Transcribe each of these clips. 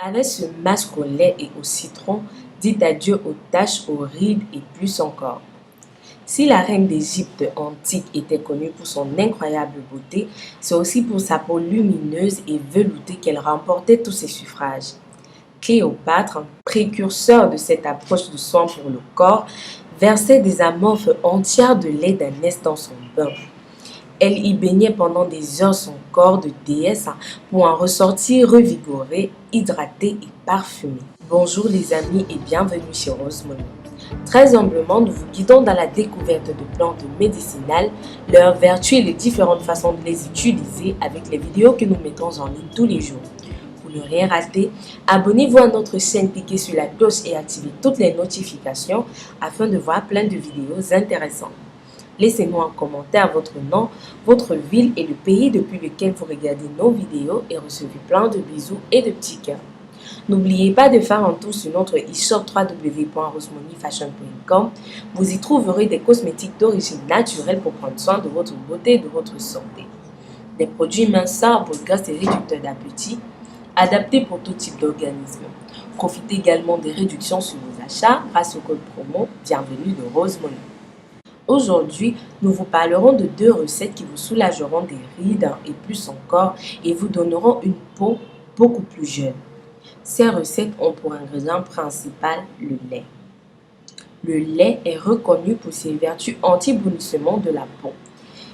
Avec ce masque au lait et au citron, dites adieu aux taches, aux rides et plus encore. Si la reine d'Égypte antique était connue pour son incroyable beauté, c'est aussi pour sa peau lumineuse et veloutée qu'elle remportait tous ses suffrages. Cléopâtre, précurseur de cette approche de soin pour le corps, versait des amorphes entières de lait d'ânesse dans son bain. Elle y baignait pendant des heures son corps de déesse pour en ressortir revigoré, hydraté et parfumé. Bonjour les amis et bienvenue chez Rose Money. Très humblement, nous vous guidons dans la découverte de plantes médicinales, leurs vertus et les différentes façons de les utiliser avec les vidéos que nous mettons en ligne tous les jours. Pour ne rien rater, abonnez-vous à notre chaîne, cliquez sur la cloche et activez toutes les notifications afin de voir plein de vidéos intéressantes. Laissez-nous en commentaire votre nom, votre ville et le pays depuis lequel vous regardez nos vidéos et recevez plein de bisous et de petits cœurs. N'oubliez pas de faire un tour sur notre e-shop www.rosemoneyfashion.com. Vous y trouverez des cosmétiques d'origine naturelle pour prendre soin de votre beauté et de votre santé. Des produits minceurs, grâce et réducteurs d'appétit, adaptés pour tout type d'organisme. Profitez également des réductions sur vos achats grâce au code promo Bienvenue de Rose Money. Aujourd'hui, nous vous parlerons de 2 recettes qui vous soulageront des rides et plus encore et vous donneront une peau beaucoup plus jeune. Ces recettes ont pour ingrédient principal le lait. Le lait est reconnu pour ses vertus anti-brunissement de la peau.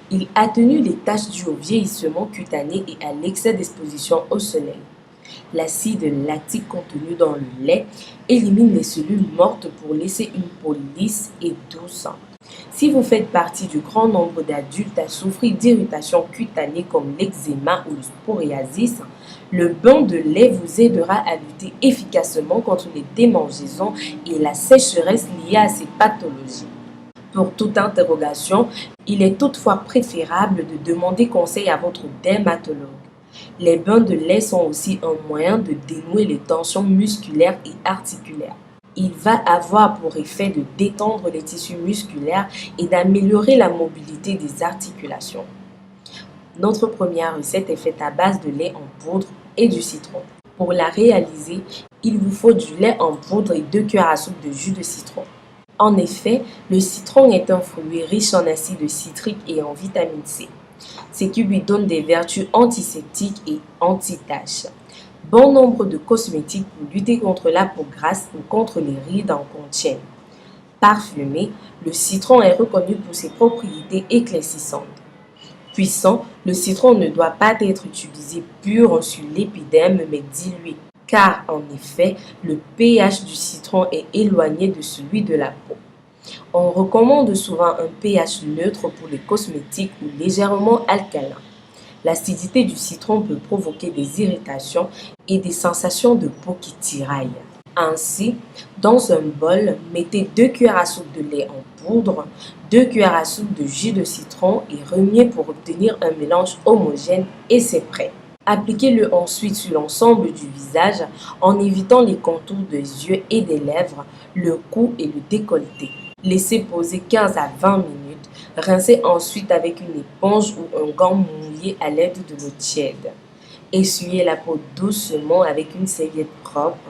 Il atténue les taches dues au vieillissement cutané et à l'excès d'exposition au soleil. L'acide lactique contenu dans le lait élimine les cellules mortes pour laisser une peau lisse et douce. Si vous faites partie du grand nombre d'adultes à souffrir d'irritations cutanées comme l'eczéma ou le psoriasis, le bain de lait vous aidera à lutter efficacement contre les démangeaisons et la sécheresse liée à ces pathologies. Pour toute interrogation, il est toutefois préférable de demander conseil à votre dermatologue. Les bains de lait sont aussi un moyen de dénouer les tensions musculaires et articulaires. Il va avoir pour effet de détendre les tissus musculaires et d'améliorer la mobilité des articulations. Notre première recette est faite à base de lait en poudre et du citron. Pour la réaliser, il vous faut du lait en poudre et 2 cuillères à soupe de jus de citron. En effet, le citron est un fruit riche en acide citrique et en vitamine C, ce qui lui donne des vertus antiseptiques et anti-taches. Bon nombre de cosmétiques pour lutter contre la peau grasse ou contre les rides en contiennent. Parfumé, le citron est reconnu pour ses propriétés éclaircissantes. Puissant, le citron ne doit pas être utilisé pur sur l'épiderme mais dilué, car en effet, le pH du citron est éloigné de celui de la peau. On recommande souvent un pH neutre pour les cosmétiques ou légèrement alcalin. L'acidité du citron peut provoquer des irritations et des sensations de peau qui tiraillent. Ainsi, dans un bol, mettez 2 cuillères à soupe de lait en poudre, 2 cuillères à soupe de jus de citron et remuez pour obtenir un mélange homogène et c'est prêt. Appliquez-le ensuite sur l'ensemble du visage en évitant les contours des yeux et des lèvres, le cou et le décolleté. Laissez poser 15 à 20 minutes. Rincez ensuite avec une éponge ou un gant mouillé à l'aide de l'eau tiède. Essuyez la peau doucement avec une serviette propre.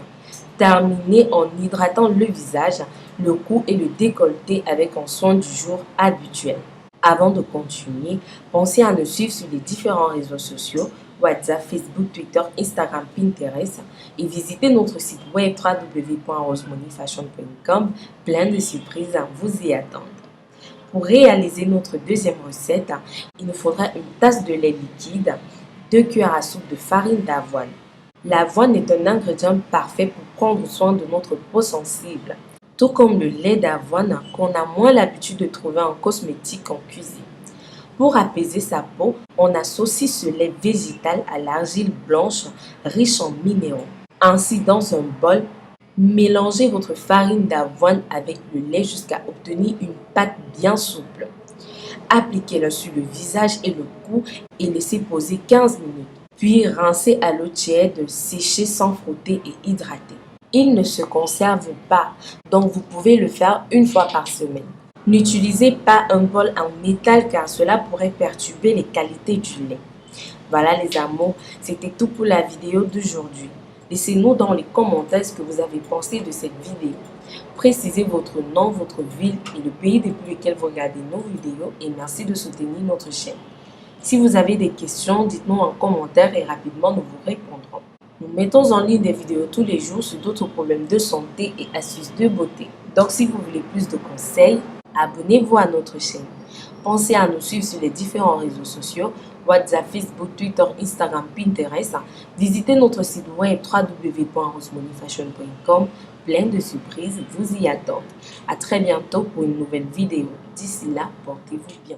Terminez en hydratant le visage, le cou et le décolleté avec un soin du jour habituel. Avant de continuer, pensez à nous suivre sur les différents réseaux sociaux, WhatsApp, Facebook, Twitter, Instagram, Pinterest et visitez notre site web www.rosemoneyfashion.com. Plein de surprises vous y attendent. Pour réaliser notre deuxième recette, il nous faudra une tasse de lait liquide, 2 cuillères à soupe de farine d'avoine. L'avoine est un ingrédient parfait pour prendre soin de notre peau sensible, tout comme le lait d'avoine qu'on a moins l'habitude de trouver en cosmétique en cuisine. Pour apaiser sa peau, on associe ce lait végétal à l'argile blanche riche en minéraux. Ainsi, dans un bol, mélangez votre farine d'avoine avec le lait jusqu'à obtenir une pâte bien souple. Appliquez-le sur le visage et le cou et laissez poser 15 minutes. Puis rincez à l'eau tiède, séchez sans frotter et hydrater. Il ne se conserve pas, donc vous pouvez le faire une fois par semaine. N'utilisez pas un bol en métal car cela pourrait perturber les qualités du lait. Voilà les amours, c'était tout pour la vidéo d'aujourd'hui. Laissez-nous dans les commentaires ce que vous avez pensé de cette vidéo. Précisez votre nom, votre ville et le pays depuis lequel vous regardez nos vidéos et merci de soutenir notre chaîne. Si vous avez des questions, dites-nous en commentaire et rapidement nous vous répondrons. Nous mettons en ligne des vidéos tous les jours sur d'autres problèmes de santé et astuces de beauté. Donc si vous voulez plus de conseils, abonnez-vous à notre chaîne. Pensez à nous suivre sur les différents réseaux sociaux, WhatsApp, Facebook, Twitter, Instagram, Pinterest. Visitez notre site web www.rosemoneyfashion.com. Plein de surprises vous y attendent. À très bientôt pour une nouvelle vidéo. D'ici là, portez-vous bien.